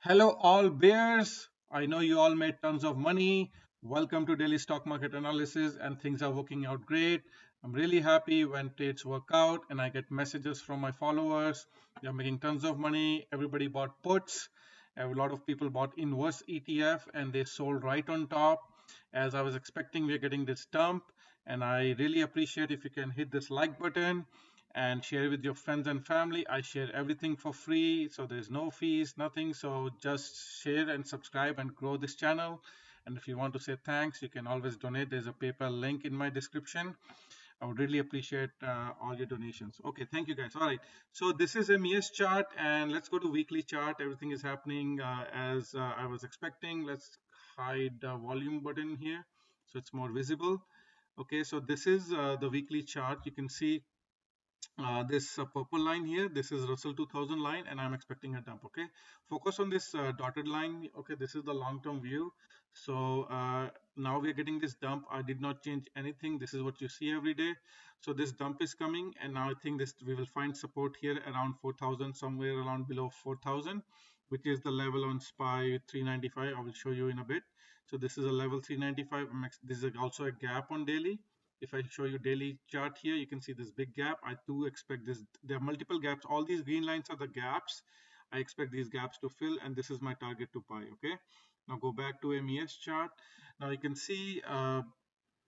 Hello, all bears. I know you all made tons of money. Welcome to daily stock market analysis, and things are working out great. I'm really happy when trades work out, and I get messages from my followers. They're making tons of money. Everybody bought puts. A lot of people bought inverse ETF, and they sold right on top. As I was expecting, we're getting this dump, and I really appreciate if you can hit this like button and share with your friends and family. I share everything for free, so there's no fees, nothing. So just share and subscribe and grow this channel. And if you want to say thanks, you can always donate. There's a PayPal link in my description. I would really appreciate all your donations. Okay, thank you guys. All right, so this is a MES chart, and let's go to weekly chart. Everything is happening as I was expecting. Let's hide the volume button here so it's more visible. Okay, so this is the weekly chart. You can see this purple line here. This is Russell 2000 line, and I'm expecting a dump. Okay, focus on this dotted line. Okay, this is the long-term view. So now we are getting this dump. I did not change anything. This is what you see every day. So this dump is coming, and now I think this we will find support here around 4000, somewhere around below 4000, which is the level on SPY 395. I will show you in a bit. So this is a level 395. This is also a gap on daily. If I show you daily chart here, you can see this big gap. I do expect this. There are multiple gaps. All these green lines are the gaps. I expect these gaps to fill, and this is my target to buy. Okay. Now go back to MES chart. Now you can see.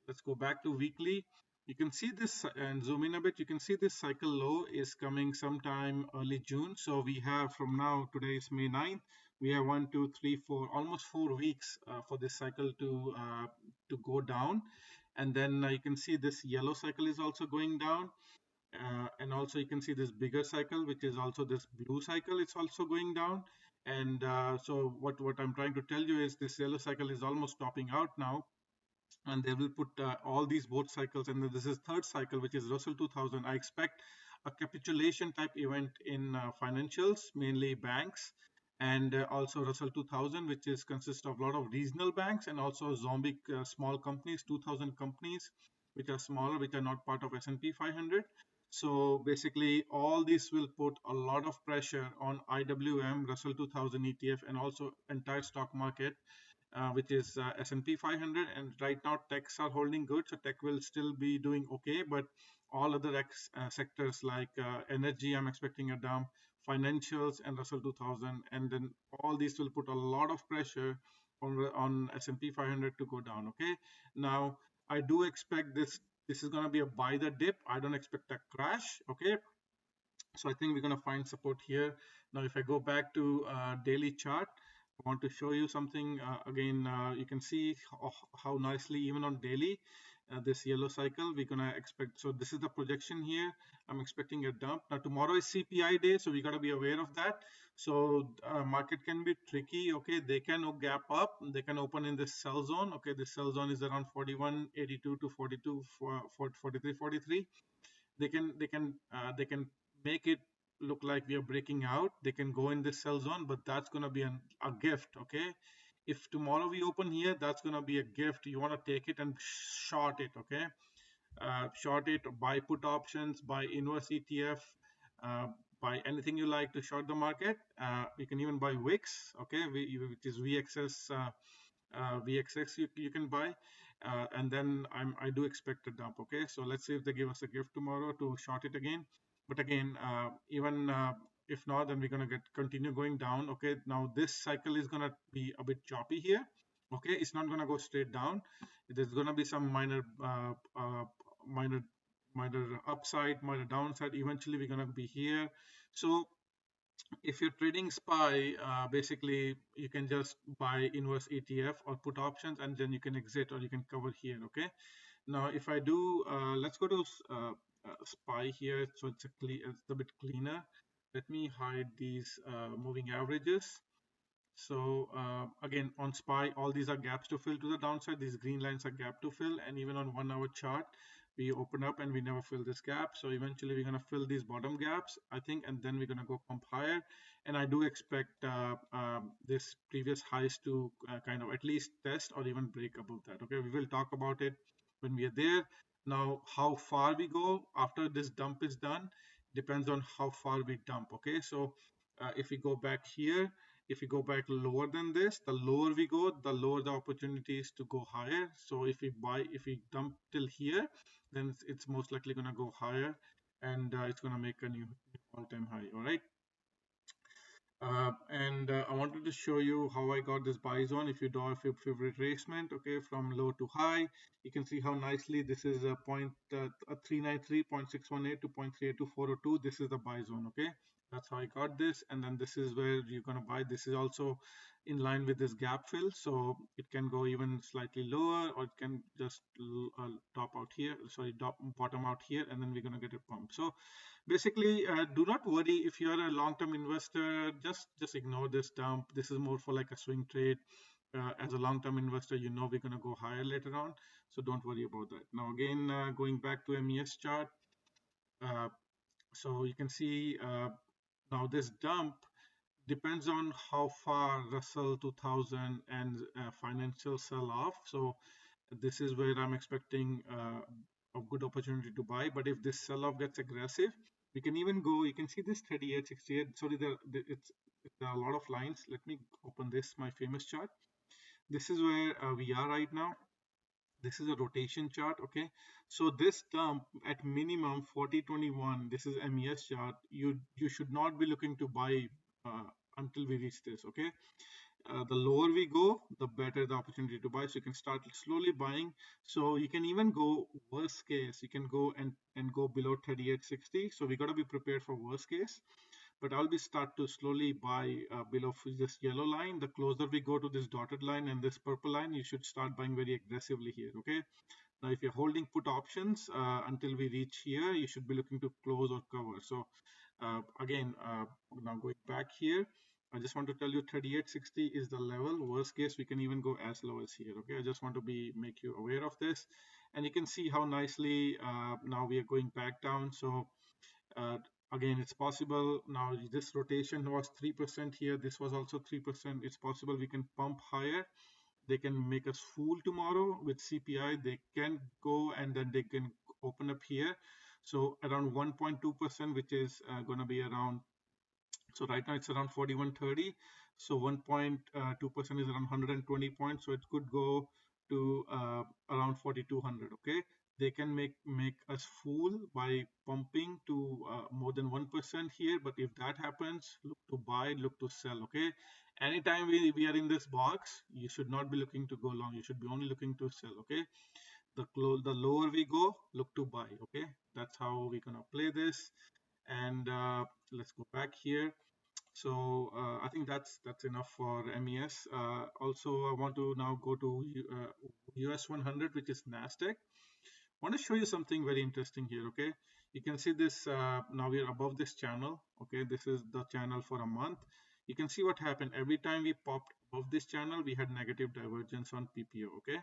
Let's go back to weekly. You can see this and zoom in a bit. You can see this cycle low is coming sometime early June. So we have from now, today is May 9th. We have 1, 2, 3, 4, almost 4 weeks for this cycle to go down. And then you can see this yellow cycle is also going down. And also you can see this bigger cycle, which is also this blue cycle. It's also going down. And so what I'm trying to tell you is this yellow cycle is almost topping out now, and they will put all these both cycles, and then this is third cycle, which is Russell 2000. I expect a capitulation type event in financials, mainly banks, and also Russell 2000, which is consists of a lot of regional banks and also zombie small companies, 2000 companies, which are smaller, which are not part of S&P 500. So basically, all this will put a lot of pressure on IWM, Russell 2000 ETF, and also entire stock market, which is S&P 500. And right now techs are holding good, so tech will still be doing okay, but all other sectors like energy, I'm expecting a dump, financials, and Russell 2000, and then all these will put a lot of pressure on S&P 500 to go down. Okay, now I do expect this is going to be a buy the dip. I don't expect a crash. Okay, so I think we're going to find support here. Now if I go back to daily chart, I want to show you something again. You can see how nicely even on daily this yellow cycle we're gonna expect. So this is the projection here. I'm expecting a dump. Now tomorrow is CPI day, so we got to be aware of that. So market can be tricky. Okay, they can gap up, they can open in this sell zone. Okay, this sell zone is around 41.82 to 42 for 43.43. They can make it look like we are breaking out. They can go in this sell zone, but that's going to be a gift. Okay, if tomorrow we open here, that's going to be a gift. You want to take it and short it. Okay, short it, buy put options, buy inverse ETF, buy anything you like to short the market. You can even buy wicks. Okay, which is VXS. VXX you can buy, and then I do expect a dump. Okay, so let's see if they give us a gift tomorrow to short it again. But again, even if not, then we're gonna continue going down. Okay, now this cycle is gonna be a bit choppy here. Okay, it's not gonna go straight down. There's gonna be some minor minor upside, minor downside. Eventually we're gonna be here. So if you're trading SPY, basically you can just buy inverse ETF or put options, and then you can exit or you can cover here. Okay, now if I do, let's go to SPY here, so it's a bit cleaner. Let me hide these moving averages. So again, on SPY, all these are gaps to fill to the downside. These green lines are gap to fill, and even on 1 hour chart, we open up and we never fill this gap. So eventually we're going to fill these bottom gaps, I think, and then we're going to go pump higher. And I do expect this previous highs to kind of at least test or even break above that. Okay, we will talk about it when we are there. Now, how far we go after this dump is done depends on how far we dump. Okay, so if we go back here, If we go back lower than this, the lower we go, the lower the opportunity is to go higher. So if we dump till here, then it's most likely going to go higher, and it's going to make a new all-time high. All right. And I wanted to show you how I got this buy zone. If you do a favorite retracement, okay, from low to high, you can see how nicely this is a point a 393.618 to 0.38242. This is the buy zone, okay. That's how I got this, and then this is where you're gonna buy. This is also in line with this gap fill, so it can go even slightly lower, or it can just top out here. Sorry, bottom out here, and then we're gonna get a pump. So basically, do not worry if you're a long-term investor. Just ignore this dump. This is more for like a swing trade. As a long-term investor, you know we're going to go higher later on, so don't worry about that. Now again, going back to MES chart, uh, so you can see now this dump depends on how far Russell 2000 and financial sell off. So this is where I'm expecting a good opportunity to buy. But if this sell-off gets aggressive, we can even go. You can see this 38.68. Sorry, there are a lot of lines. Let me open this, my famous chart. This is where we are right now. This is a rotation chart, okay. So this dump at minimum 40.21. This is MES chart. You should not be looking to buy until we reach this, okay. The lower we go, the better the opportunity to buy. So you can start slowly buying. So you can even go worst case. You can go and go below 38.60. So we got to be prepared for worst case. But I'll be start to slowly buy below this yellow line. The closer we go to this dotted line and this purple line, you should start buying very aggressively here. Okay. Now, if you're holding put options until we reach here, you should be looking to close or cover. So again, now going back here, I just want to tell you 38.60 is the level. Worst case, we can even go as low as here. Okay, I just want to make you aware of this, and you can see how nicely now we are going back down. So uh, again, it's possible. Now this rotation was 3% here. This was also 3%. It's possible we can pump higher. They can make us fool tomorrow with CPI. They can go and then they can open up here. So around 1.2%, which is going to be around, so right now it's around 41.30. So 1.2% is around 120 points. So it could go to around 4,200. Okay, they can make us fool by pumping to more than 1% here. But if that happens, look to buy, look to sell. Okay, anytime we are in this box, you should not be looking to go long. You should be only looking to sell. Okay, the lower we go, look to buy. Okay, that's how we're gonna play this. And let's go back here. So I think that's enough for MES. Also, I want to now go to US 100, which is NASDAQ. I want to show you something very interesting here. Okay, you can see this. Now we are above this channel. Okay, this is the channel for a month. You can see what happened every time we popped above this channel. We had negative divergence on PPO. Okay,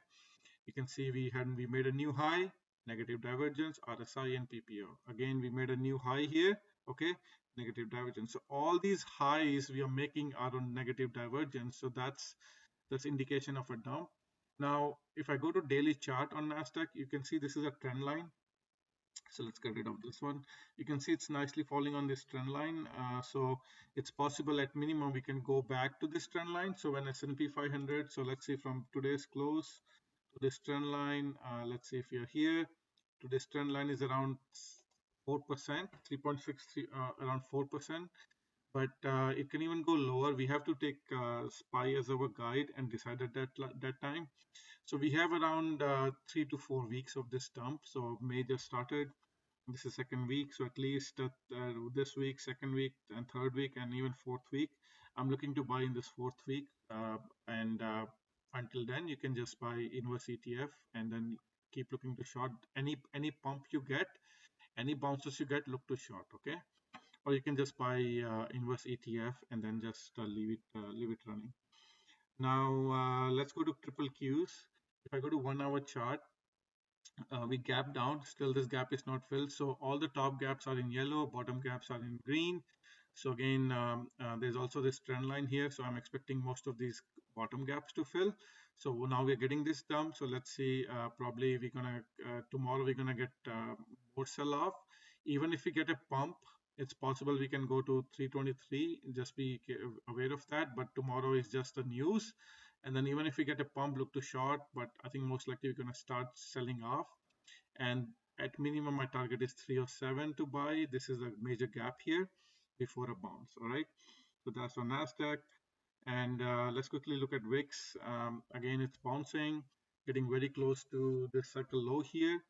you can see we made a new high, negative divergence, RSI and PPO. Again, we made a new high here. Okay, negative divergence. So all these highs we are making are on negative divergence. So that's indication of a dump. Now, if I go to daily chart on Nasdaq, you can see this is a trend line. So let's get rid of this one. You can see it's nicely falling on this trend line. So it's possible at minimum we can go back to this trend line. So when S&P 500, so let's see from today's close to this trend line, let's see if we are here. To this trend line is around 4%, 3.63, around 4%. But it can even go lower. We have to take SPY as our guide and decide at that time. So we have around 3 to 4 weeks of this dump. So May just started. This is second week. So at least this week, second week, and third week, and even fourth week, I'm looking to buy in this fourth week. And until then, you can just buy inverse ETF and then keep looking to short. Any pump you get, any bounces you get, look to short. Okay. Or you can just buy inverse ETF and then just leave it running. Now let's go to triple Qs. If I go to 1 hour chart, we gap down. Still, this gap is not filled. So all the top gaps are in yellow, bottom gaps are in green. So again, there's also this trend line here. So I'm expecting most of these bottom gaps to fill. So now we're getting this dump. So let's see. Probably we're gonna tomorrow we're gonna get more sell off. Even if we get a pump, It's possible we can go to 323. Just be aware of that. But tomorrow is just the news. And then even if we get a pump, look to short. But I think most likely we're going to start selling off. And at minimum, my target is 307 to buy. This is a major gap here before a bounce. All right. So that's on NASDAQ. And let's quickly look at VIX. Again, it's bouncing, getting very close to this cycle low here,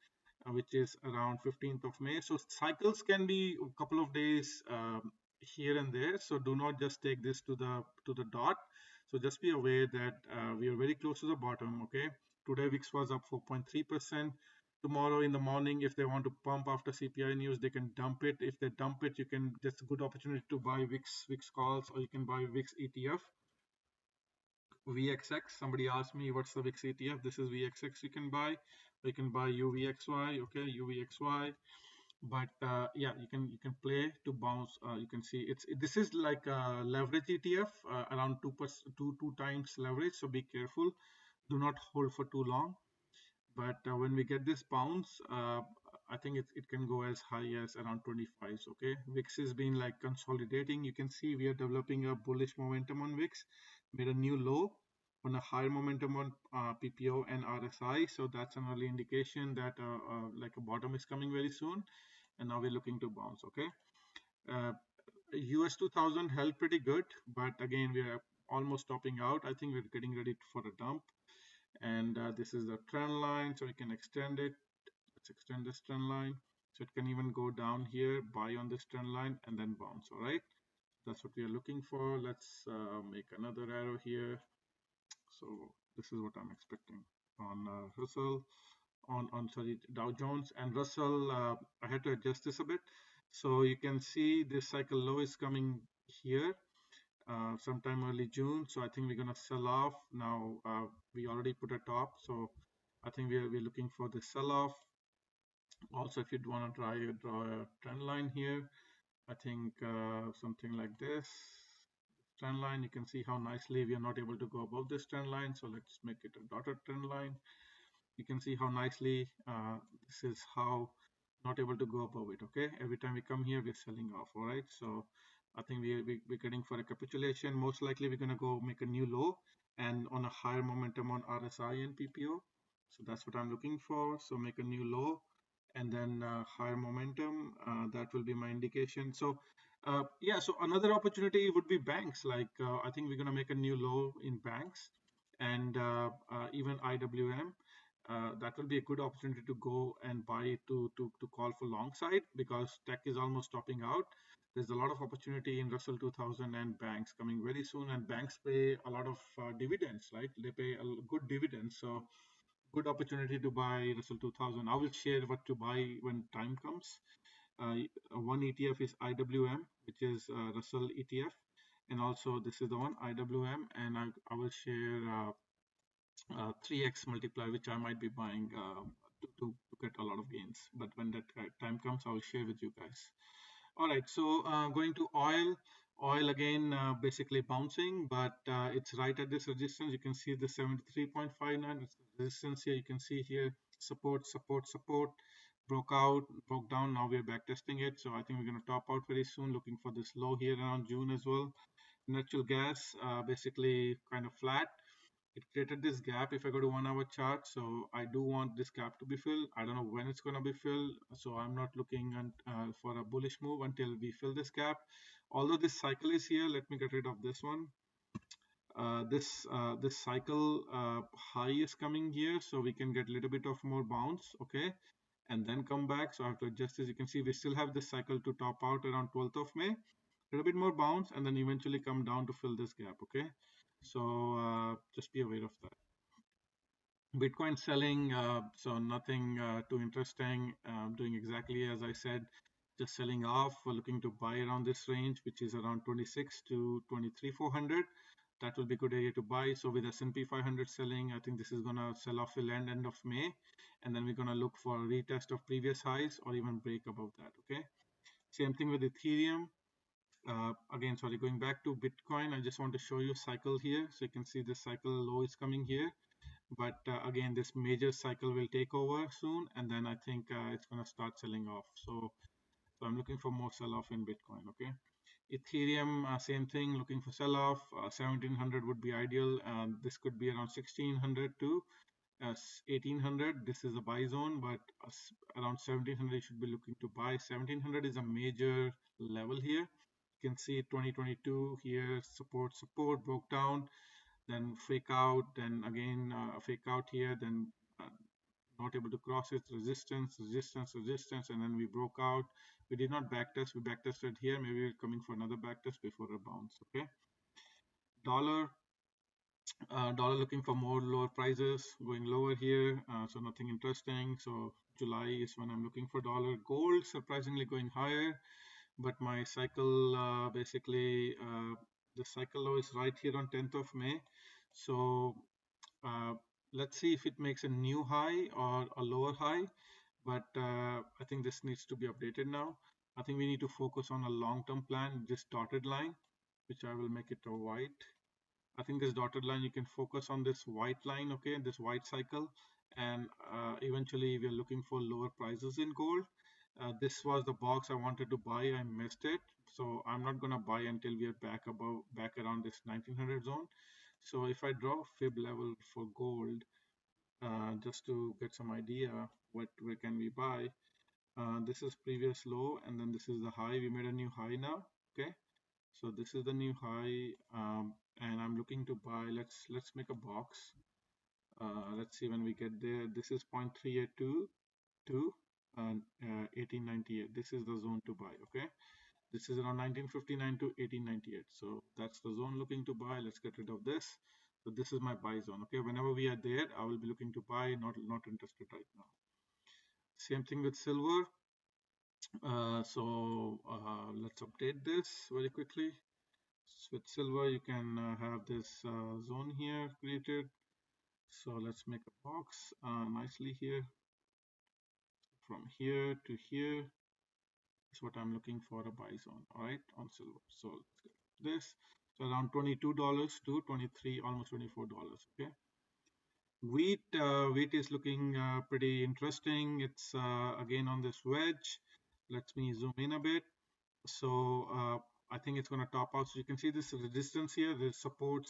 which is around 15th of May. So cycles can be a couple of days here and there. So do not just take this to the dot. So just be aware that we are very close to the bottom. Okay. Today VIX was up 4.3%. Tomorrow in the morning, if they want to pump after CPI news, they can dump it. If they dump it, you can. That's a good opportunity to buy VIX calls, or you can buy VIX ETF. VXX. Somebody asked me what's the VIX ETF. This is VXX you can buy. You can buy UVXY. Okay, UVXY. But yeah, you can play to bounce. You can see this is like a leverage ETF, around 2%, two times leverage. So be careful. Do not hold for too long. But when we get this bounce, I think it can go as high as around 25. Okay, VIX has been like consolidating. You can see we are developing a bullish momentum on VIX, made a new low on a higher momentum on PPO and RSI. So that's an early indication that like a bottom is coming very soon. And now we're looking to bounce. Okay, US 2000 held pretty good, but again we are almost topping out. I think we're getting ready for a dump. And this is the trend line, so we can extend it. Let's extend this trend line, so it can even go down here, buy on this trend line, and then bounce. All right, that's what we are looking for. Let's make another arrow here. So this is what I'm expecting on Russell, on sorry, Dow Jones and Russell. I had to adjust this a bit, so you can see this cycle low is coming here sometime early June. So I think we're gonna sell off now. We already put a top, so I think we're looking for the sell off. Also, if you'd want to draw a trend line here, I think something like this trend line. You can see how nicely we are not able to go above this trend line. So let's make it a dotted trend line. You can see how nicely this is how not able to go above it. Okay, every time we come here we're selling off. All right, so I think we're getting for a capitulation. Most likely we're going to go make a new low and on a higher momentum on RSI and PPO. So that's what I'm looking for. So make a new low and then higher momentum. That will be my indication. So yeah, so another opportunity would be banks. Like I think we're going to make a new low in banks and even IWM. That will be a good opportunity to go and buy to call for long side, because tech is almost topping out. There's a lot of opportunity in Russell 2000 and banks coming very soon, and banks pay a lot of dividends, right? They pay a good dividends, so good opportunity to buy Russell 2000. I will share what to buy when time comes. One ETF is IWM, which is Russell ETF, and also this is the one IWM, and I will share 3x multiplier, which I might be buying to get a lot of gains. But when that time comes, I will share with you guys. All right, so going to oil. Oil again, basically bouncing, but it's right at this resistance. You can see the 73.59. It's resistance here. You can see here support, support, support. Broke out, broke down. Now we're back testing it. So I think we're going to top out very soon. Looking for this low here around June as well. Natural gas, basically kind of flat. It created this gap if I go to 1 hour chart. So I do want this gap to be filled. I don't know when it's going to be filled. So I'm not looking for a bullish move until we fill this gap. Although this cycle is here, let me get rid of this one. This cycle high is coming here, so we can get a little bit of more bounce, okay, and then come back. So I have to adjust this. You can see we still have this cycle to top out around 12th of May. A little bit more bounce and then eventually come down to fill this gap, okay. So just be aware of that. Bitcoin selling, so nothing too interesting. Doing exactly as I said, just selling off. We're looking to buy around this range, which is around 26 to 23,400. That will be a good area to buy. So with S&P 500 selling, I think this is gonna sell off till end of May, and then we're gonna look for a retest of previous highs or even break above that. Okay. Same thing with Ethereum. Again, sorry, going back to Bitcoin, I just want to show you cycle here. So you can see the cycle low is coming here. But again, this major cycle will take over soon, and then I think it's going to start selling off. So So I'm looking for more sell-off in Bitcoin. Okay. Ethereum, same thing, looking for sell-off. 1700 would be ideal, and this could be around 1600 to 1800. This is a buy zone, but around 1700 you should be looking to buy. 1700 is a major level here. You can see 2022 here, support broke down, then fake out, then again fake out here, then uh, not able to cross it, resistance, and then we broke out. We did not backtest, we backtested here. Maybe we're coming for another backtest before a bounce. Okay. Dollar, dollar looking for more lower prices, going lower here, so nothing interesting. So July is when I'm looking for dollar. Gold surprisingly going higher, but my cycle basically the cycle low is right here on 10th of May. So uh, let's see if it makes a new high or a lower high, but I think this needs to be updated now. I think we need to focus on a long-term plan, this dotted line, which I will make it a white. I think this dotted line, you can focus on this white line, okay, this white cycle, and eventually we are looking for lower prices in gold. This was the box I wanted to buy, I missed it, so I'm not gonna buy until we are back around this 1900 zone. So if I draw fib level for gold, just to get some idea, where can we buy? This is previous low, and then this is the high. We made a new high now, okay? So this is the new high, and I'm looking to buy. Let's make a box. Let's see when we get there. This is 0.3822 and 1898. This is the zone to buy. Okay, this is around 1959 to 1898. So that's the zone looking to buy. Let's get rid of this. So this is my buy zone. Okay, whenever we are there, I will be looking to buy. Not interested right now. Same thing with silver. Let's update this very quickly. With silver, you can have this zone here created. So let's make a box nicely here. From here to here is what I'm looking for, a buy zone, all right, on silver. So let's get this. So around $22 to 23, almost $24. Okay. Wheat is looking pretty interesting. It's again on this wedge. Let me zoom in a bit. So I think it's going to top out. So you can see this resistance here. There's support,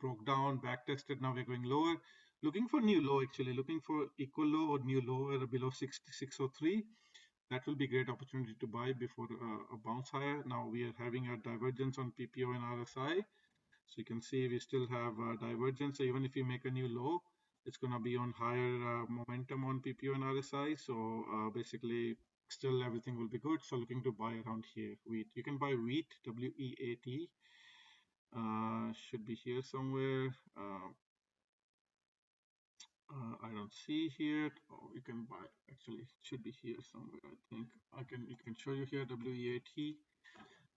broke down, back tested. Now we're going lower. Looking for new low, actually. Looking for equal low or new low below 6603. That will be great opportunity to buy before a bounce higher. Now we are having a divergence on PPO and RSI. So you can see we still have divergence. So even if you make a new low, it's going to be on higher momentum on PPO and RSI. So basically, still everything will be good. So looking to buy around here. Wheat. You can buy wheat, WEAT. Should be here somewhere. I don't see here. Oh, you can buy. Actually, it should be here somewhere. I think you can show you here WEAT.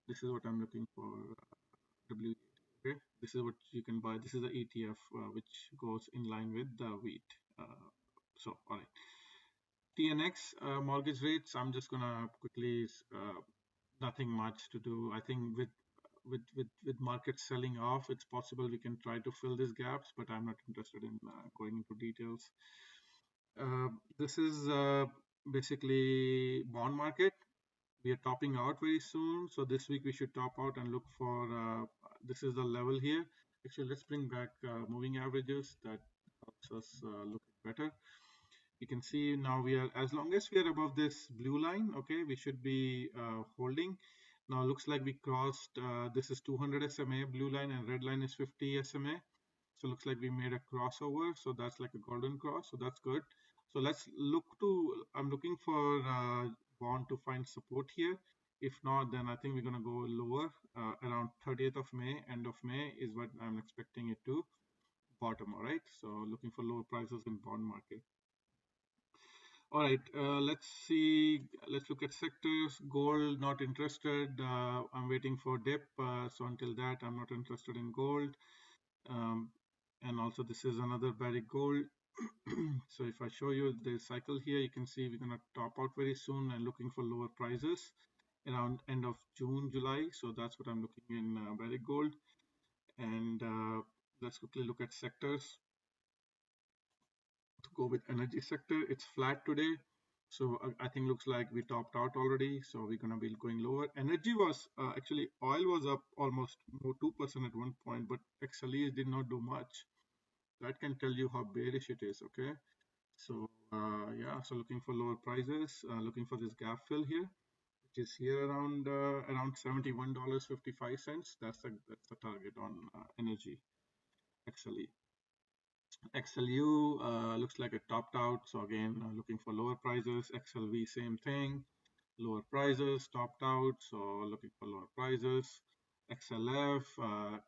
This is what I'm looking for. WEAT. Okay, this is what you can buy. This is the ETF which goes in line with the wheat. All right. TNX mortgage rates. I'm just gonna quickly. Nothing much to do. I think with market selling off, it's possible we can try to fill these gaps, but I'm not interested in going into details. This is basically bond market. We are topping out very soon, so this week we should top out and look for this is the level here. Actually, let's bring back moving averages. That helps us look better. You can see now we are, as long as we are above this blue line, okay, we should be holding. Now looks like we crossed, this is 200 SMA blue line, and red line is 50 SMA. So looks like we made a crossover. So that's like a golden cross. So that's good. So let's look to, I'm looking for bond to find support here. If not, then I think we're going to go lower around 30th of May, end of May is what I'm expecting it to bottom. All right. So looking for lower prices in bond market. All right, let's see. Let's look at sectors. Gold, not interested. I'm waiting for dip. So until that, I'm not interested in gold. And also, this is another barric gold. So if I show you the cycle here, you can see we're going to top out very soon and looking for lower prices around end of June, July. So that's what I'm looking in barric gold. And let's quickly look at sectors. To go with energy sector, it's flat today. So I think looks like we topped out already. So we're gonna be going lower. Energy was actually oil was up almost more 2% at one point, but XLE did not do much. That can tell you how bearish it is. Okay. So yeah, so looking for lower prices, looking for this gap fill here, which is here around $71.55. That's the target on energy XLE. XLU looks like it topped out. So again, looking for lower prices. XLV, same thing. Lower prices, topped out. So looking for lower prices. XLF,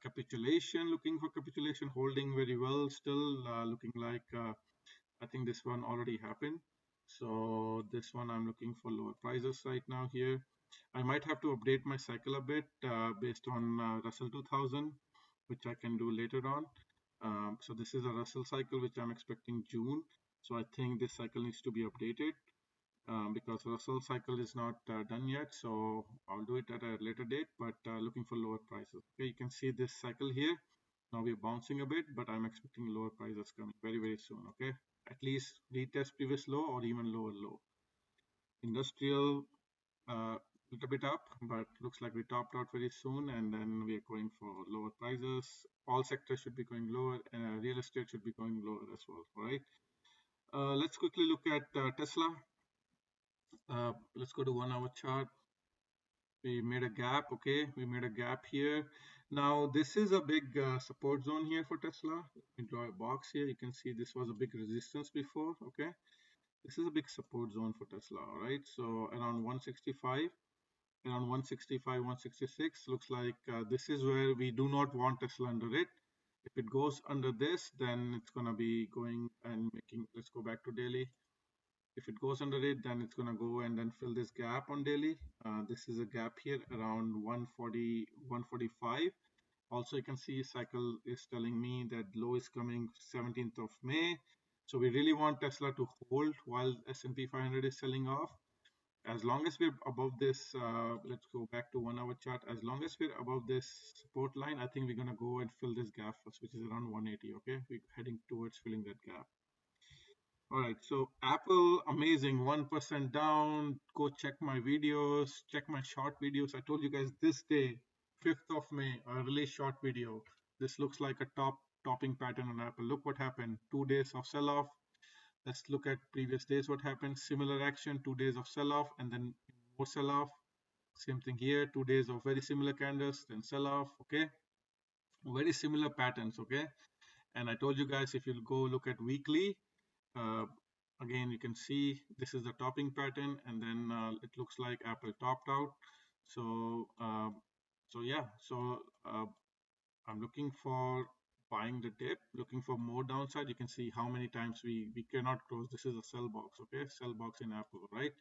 capitulation, looking for capitulation, holding very well still, looking like I think this one already happened. So this one I'm looking for lower prices right now here. I might have to update my cycle a bit based on Russell 2000, which I can do later on. So this is a Russell cycle which I'm expecting June. So I think this cycle needs to be updated because Russell cycle is not done yet. So I'll do it at a later date, but looking for lower prices. Okay, you can see this cycle here. Now we're bouncing a bit, but I'm expecting lower prices coming very, very soon. Okay, at least retest previous low or even lower low. Industrial little bit up, but looks like we topped out very soon, and then we are going for lower prices. All sectors should be going lower, and real estate should be going lower as well. All right. Let's quickly look at Tesla. Let's go to 1 hour chart. We made a gap. Okay, we made a gap here. Now this is a big support zone here for Tesla. Let me draw a box here. You can see this was a big resistance before. Okay, this is a big support zone for Tesla. All right, so around 165. Around 165, 166 looks like this is where we do not want Tesla under it. If it goes under this, then it's going to be going and making, let's go back to daily. If it goes under it, then it's going to go and then fill this gap on daily. This is a gap here around 140, 145. Also, you can see cycle is telling me that low is coming 17th of May. So we really want Tesla to hold while S&P 500 is selling off. As long as we're above this, let's go back to 1 hour chart. As long as we're above this support line, I think we're going to go and fill this gap first, which is around 180. Okay, we're heading towards filling that gap. All right, so Apple, amazing, 1% down. Go check my videos, check my short videos. I told you guys this day, 5th of May, I released short video. This looks like a topping pattern on Apple. Look what happened. 2 days of sell-off. Let's look at previous days what happened. Similar action, 2 days of sell-off and then more sell-off. Same thing here, 2 days of very similar candles, then sell-off. Okay, very similar patterns. Okay, and I told you guys if you go look at weekly, uh, again you can see this is the topping pattern, and then it looks like Apple topped out. So yeah, so I'm looking for buying the dip, looking for more downside. You can see how many times we cannot close. This is a sell box. Okay, sell box in Apple, right?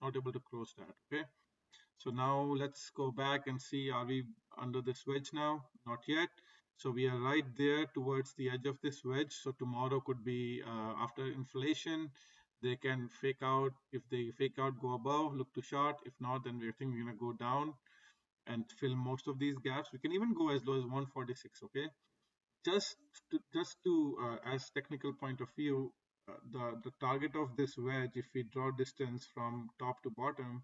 Not able to close that. Okay, so now let's go back and see, are we under this wedge now? Not yet. So we are right there towards the edge of this wedge. So tomorrow could be after inflation. They can fake out. If they fake out, go above, look to short. If not, then we think we're gonna go down and fill most of these gaps. We can even go as low as 146. Okay, just to as technical point of view, the target of this wedge, if we draw distance from top to bottom,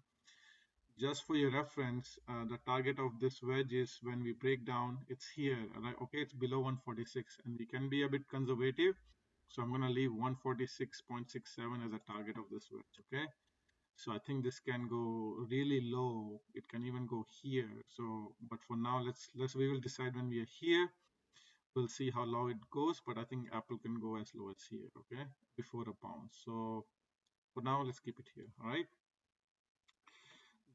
just for your reference, the target of this wedge is when we break down, it's here, right? Okay, it's below 146, and we can be a bit conservative. So I'm going to leave 146.67 as a target of this wedge. Okay, so I think this can go really low. It can even go here. So, but for now, we will decide when we are here. We'll see how low it goes, but I think Apple can go as low as here. Okay, before a bounce. So for now, let's keep it here. All right.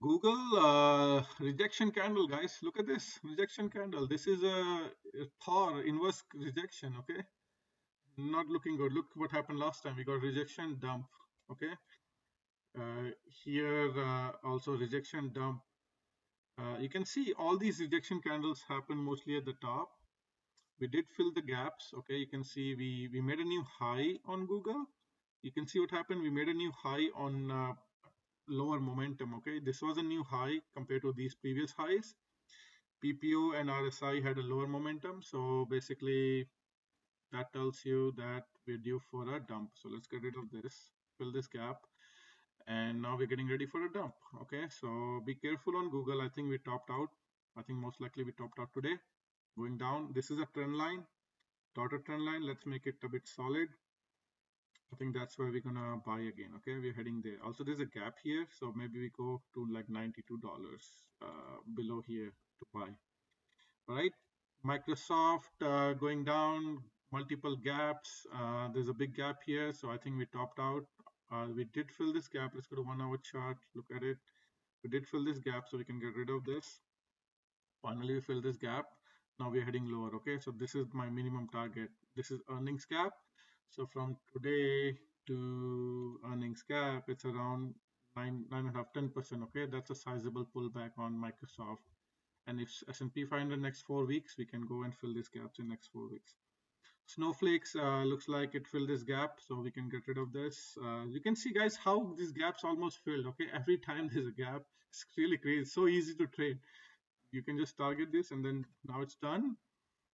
Google rejection candle, guys. Look at this rejection candle. This is a Thor inverse rejection. Okay, not looking good. Look what happened last time. We got rejection dump. Okay, here also rejection dump. You can see all these rejection candles happen mostly at the top. We did fill the gaps. Okay, you can see we made a new high on Google. You can see what happened. We made a new high on lower momentum. Okay, this was a new high compared to these previous highs. PPO and RSI had a lower momentum, so basically that tells you that we're due for a dump. So let's get rid of this, fill this gap, and now we're getting ready for a dump. Okay, so be careful on Google. I think we topped out. I think most likely we topped out today. Going down, this is a trend line, dotted trend line. Let's make it a bit solid. I think that's where we're gonna buy again. Okay, we're heading there. Also, there's a gap here, so maybe we go to like $92 below here to buy. All right, Microsoft going down, multiple gaps. There's a big gap here, so I think we topped out. We did fill this gap. Let's go to 1 hour chart. Look at it. We did fill this gap, so we can get rid of this. Finally, we fill this gap. Now we're heading lower. Okay, so this is my minimum target. This is earnings gap. So from today to earnings gap, it's around 9.5, 10%. Okay, that's a sizable pullback on Microsoft. And if S&P 500 next 4 weeks, we can go and fill these gaps in next 4 weeks. Snowflakes looks like it filled this gap, so we can get rid of this. You can see, guys, how these gaps almost filled. Okay, every time there's a gap, it's really crazy. It's so easy to trade. You can just target this, and then now it's done.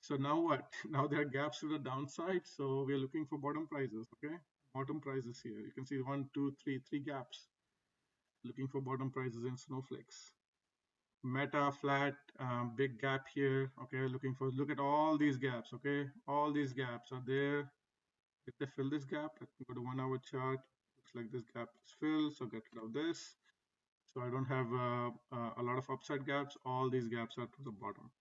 So now what? Now there are gaps to the downside, so we are looking for bottom prices. Okay, bottom prices here. You can see one, two, three gaps. Looking for bottom prices in Snowflakes. Meta flat, big gap here. Okay, looking for, look at all these gaps. Okay, all these gaps are there. Did they fill this gap? Let me go to 1 hour chart. Looks like this gap is filled, so get rid of this. So I don't have a lot of upside gaps. All these gaps are to the bottom.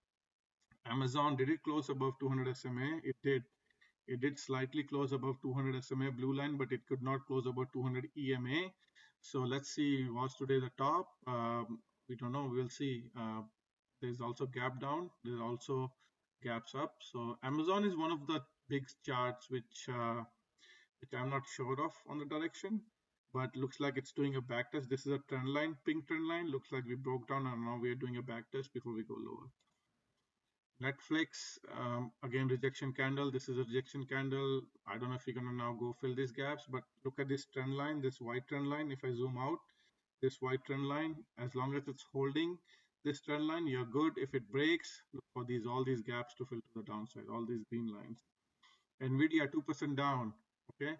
Amazon, did it close above 200 SMA? It did. It did slightly close above 200 SMA blue line, but it could not close above 200 EMA. So let's see, was today the top? We don't know. We'll see. There's also gap down. There's also gaps up. So Amazon is one of the big charts which I'm not sure of on the direction, but looks like it's doing a back test. This is a trend line, pink trend line. Looks like we broke down, and now we're doing a back test before we go lower. Netflix, again, rejection candle. This is a rejection candle. I don't know if you're going to now go fill these gaps, but look at this trend line, this white trend line. If I zoom out, this white trend line, as long as it's holding this trend line, you're good. If it breaks, look for all these gaps to fill to the downside, all these green lines. Nvidia 2% down. Okay,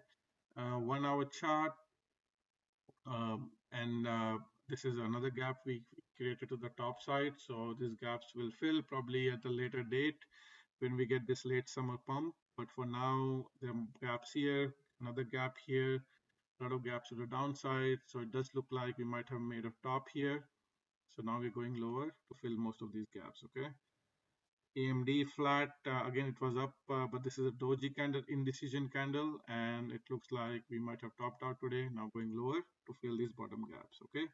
1 hour chart, and this is another gap we created to the top side. So these gaps will fill probably at a later date when we get this late summer pump. But for now, there are gaps here, another gap here, a lot of gaps to the downside. So it does look like we might have made a top here. So now we're going lower to fill most of these gaps. Okay. AMD flat, again it was up, but this is a doji candle, indecision candle, and it looks like we might have topped out today. Now going lower to fill these bottom gaps. Okay,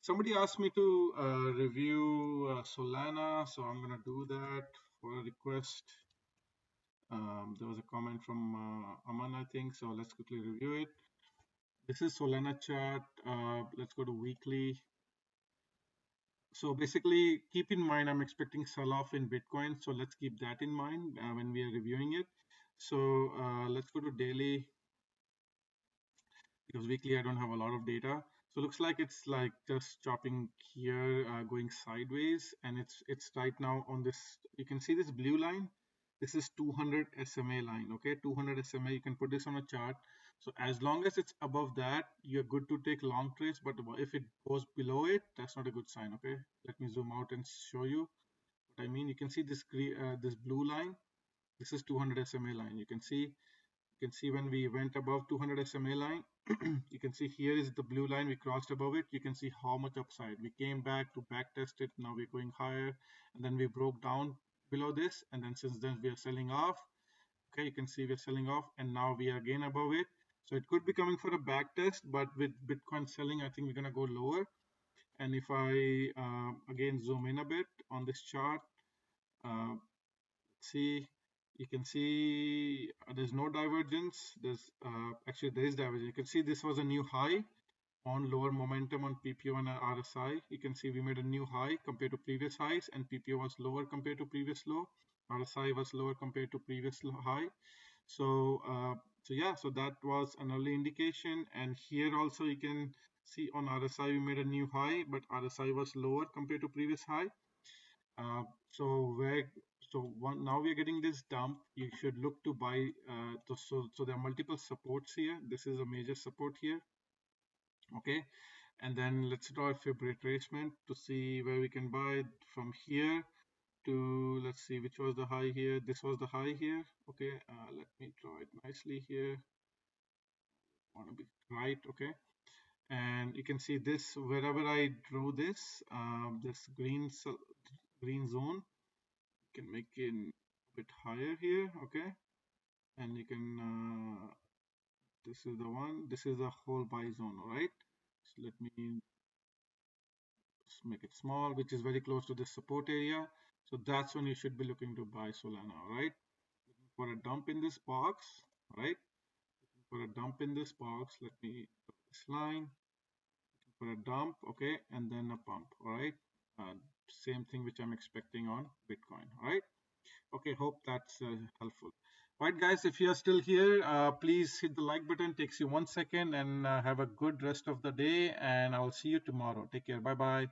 somebody asked me to review Solana, so I'm gonna do that for a request. There was a comment from Aman, I think, so let's quickly review it. This is Solana chart. Let's go to weekly. So basically, keep in mind, I'm expecting sell-off in Bitcoin. So let's keep that in mind when we are reviewing it. So let's go to daily, because weekly I don't have a lot of data. So looks like it's like just chopping here, going sideways, and it's right now on this. You can see this blue line. This is 200 SMA line. Okay, 200 SMA. You can put this on a chart. So as long as it's above that, you're good to take long trades. But if it goes below it, that's not a good sign. Okay, let me zoom out and show you what I mean. You can see this this blue line. This is 200 SMA line. You can see when we went above 200 SMA line, you can see here is the blue line. We crossed above it. You can see how much upside. We came back to back test it. Now we're going higher, and then we broke down below this, and then since then we are selling off. Okay, you can see we're selling off, and now we are again above it. So it could be coming for a back test, but with Bitcoin selling, I think we're gonna go lower. And if I again zoom in a bit on this chart, uh, see, you can see there's no divergence. There's actually there is divergence. You can see this was a new high on lower momentum on PPO and RSI. You can see we made a new high compared to previous highs, and PPO was lower compared to previous low. RSI was lower compared to previous high. So so yeah, so that was an early indication. And here also you can see on RSI we made a new high, but RSI was lower compared to previous high. Now we are getting this dump. You should look to buy. So there are multiple supports here. This is a major support here. Okay, and then let's draw a fib retracement to see where we can buy from here to, let's see, which was the high here. This was the high here. Okay, let me draw it nicely here. Want to be right. Okay, and you can see this wherever I drew this, this green zone, you can make it a bit higher here. Okay, and you can this is the one. This is the whole buy zone. All right. So let me make it small, which is very close to the support area. So that's when you should be looking to buy Solana. All right. For a dump in this box. All right. For a dump in this box, let me put this line for a dump, okay, and then a pump. All right, same thing which I'm expecting on Bitcoin. All right, okay, hope that's helpful. All right, guys, if you are still here, please hit the like button. Takes you 1 second, and have a good rest of the day. And I'll see you tomorrow. Take care. Bye bye.